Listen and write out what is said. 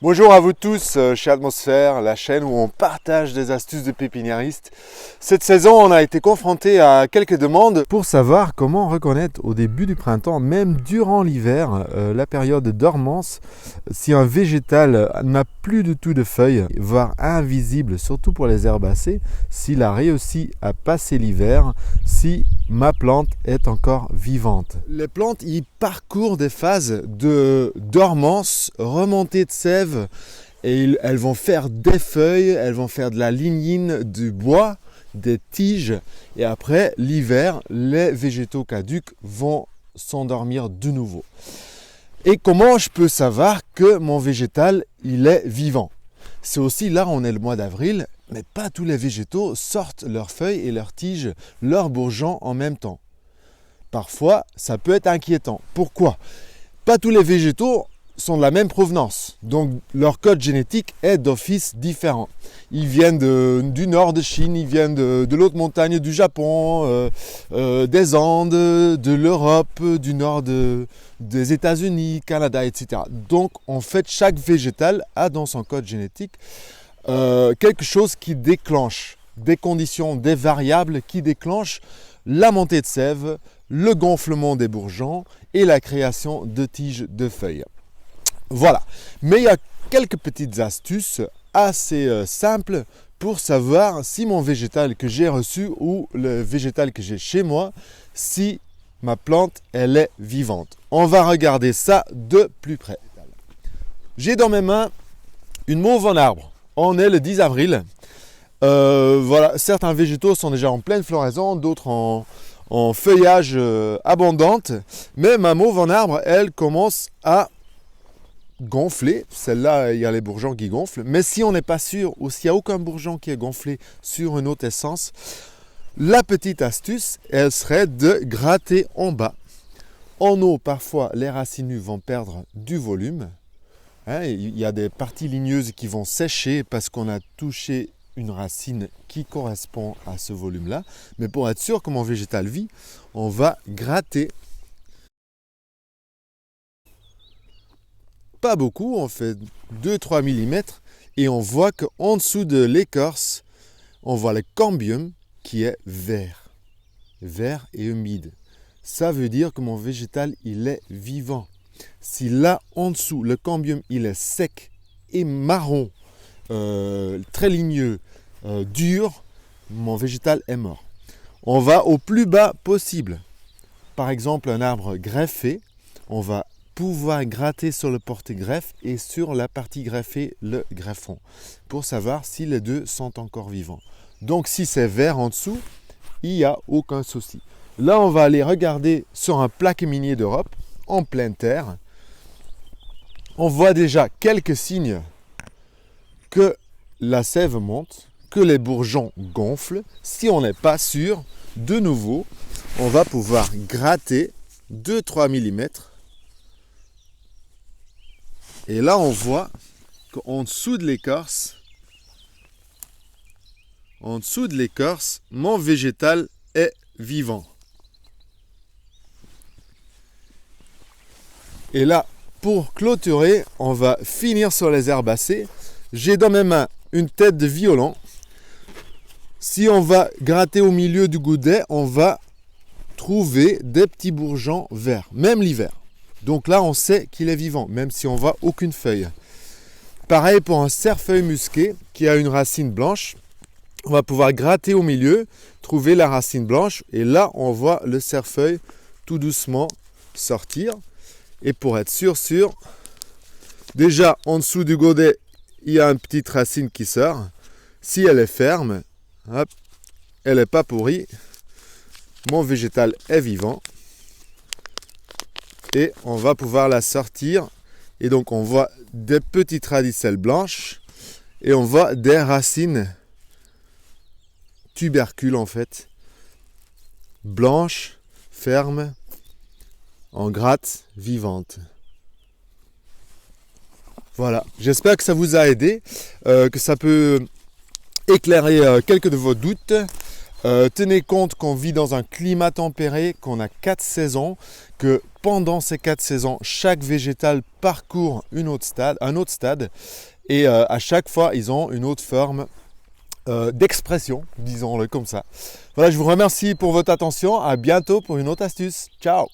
Bonjour à vous tous chez Atmosphère, la chaîne où on partage des astuces de pépiniéristes. Cette saison, on a été confronté à quelques demandes pour savoir comment reconnaître au début du printemps, même durant l'hiver, la période de dormance, si un végétal n'a plus du tout de feuilles, voire invisible, surtout pour les herbacées, s'il a réussi à passer l'hiver, si ma plante est encore vivante. Les plantes y parcourent des phases de dormance, remontée de sève, et elles vont faire des feuilles, elles vont faire de la lignine, du bois, des tiges, et après l'hiver, les végétaux caducs vont s'endormir de nouveau. Et comment je peux savoir que mon végétal il est vivant? C'est aussi là, on est le mois d'avril, mais pas tous les végétaux sortent leurs feuilles et leurs tiges, leurs bourgeons en même temps. Parfois, ça peut être inquiétant. Pourquoi? Pas tous les végétaux sont de la même provenance, donc leur code génétique est d'office différent. Ils viennent du nord de Chine, ils viennent de l'autre montagne du Japon, des Andes, de l'Europe, du nord des États-Unis, Canada, etc. Donc en fait, chaque végétal a dans son code génétique quelque chose qui déclenche des conditions, des variables qui déclenchent la montée de sève, le gonflement des bourgeons et la création de tiges de feuilles. Voilà, mais il y a quelques petites astuces assez simples pour savoir si mon végétal que j'ai reçu ou le végétal que j'ai chez moi, si ma plante elle est vivante. On va regarder ça de plus près. J'ai dans mes mains une mauve en arbre. On est le 10 avril. Voilà, certains végétaux sont déjà en pleine floraison, d'autres en feuillage abondante, mais ma mauve en arbre, elle commence à gonfler. Celle-là, il y a les bourgeons qui gonflent, mais si on n'est pas sûr ou s'il n'y a aucun bourgeon qui est gonflé sur une autre essence, la petite astuce, elle serait de gratter en bas. En eau, parfois, les racines nues vont perdre du volume. Il y a des parties ligneuses qui vont sécher parce qu'on a touché une racine qui correspond à ce volume-là. Mais pour être sûr que mon végétal vit, on va gratter. Pas beaucoup, on fait 2-3 mm et on voit qu'en dessous de l'écorce, on voit le cambium qui est vert et humide. Ça veut dire que mon végétal, il est vivant. Si là, en dessous, le cambium, il est sec et marron, très ligneux, dur, mon végétal est mort. On va au plus bas possible. Par exemple, un arbre greffé, on va pouvoir gratter sur le porte-greffe et sur la partie greffée, le greffon, pour savoir si les deux sont encore vivants. Donc, si c'est vert en dessous, il n'y a aucun souci. Là, on va aller regarder sur un plaque minier d'Europe, en pleine terre. On voit déjà quelques signes que la sève monte, que les bourgeons gonflent. Si on n'est pas sûr, de nouveau, on va pouvoir gratter 2-3 mm. Et là, on voit qu'en dessous de l'écorce, mon végétal est vivant. Et là, pour clôturer, on va finir sur les herbacées. J'ai dans mes mains une tête de violon. Si on va gratter au milieu du goudet, on va trouver des petits bourgeons verts, même l'hiver. Donc là, on sait qu'il est vivant, même si on voit aucune feuille. Pareil pour un cerfeuil musqué qui a une racine blanche. On va pouvoir gratter au milieu, trouver la racine blanche, et là, on voit le cerfeuil tout doucement sortir. Et pour être sûr, déjà en dessous du godet, il y a une petite racine qui sort. Si elle est ferme, hop, elle n'est pas pourrie, mon végétal est vivant. Et on va pouvoir la sortir. Et donc on voit des petites radicelles blanches et on voit des racines tubercules en fait, blanches, fermes, en gratte, vivantes. Voilà, j'espère que ça vous a aidé, que ça peut éclairer quelques de vos doutes. Tenez compte qu'on vit dans un climat tempéré, qu'on a 4 saisons, que pendant ces 4 saisons, chaque végétal parcourt un autre stade et à chaque fois, ils ont une autre forme d'expression, disons-le comme ça. Voilà, je vous remercie pour votre attention. À bientôt pour une autre astuce. Ciao!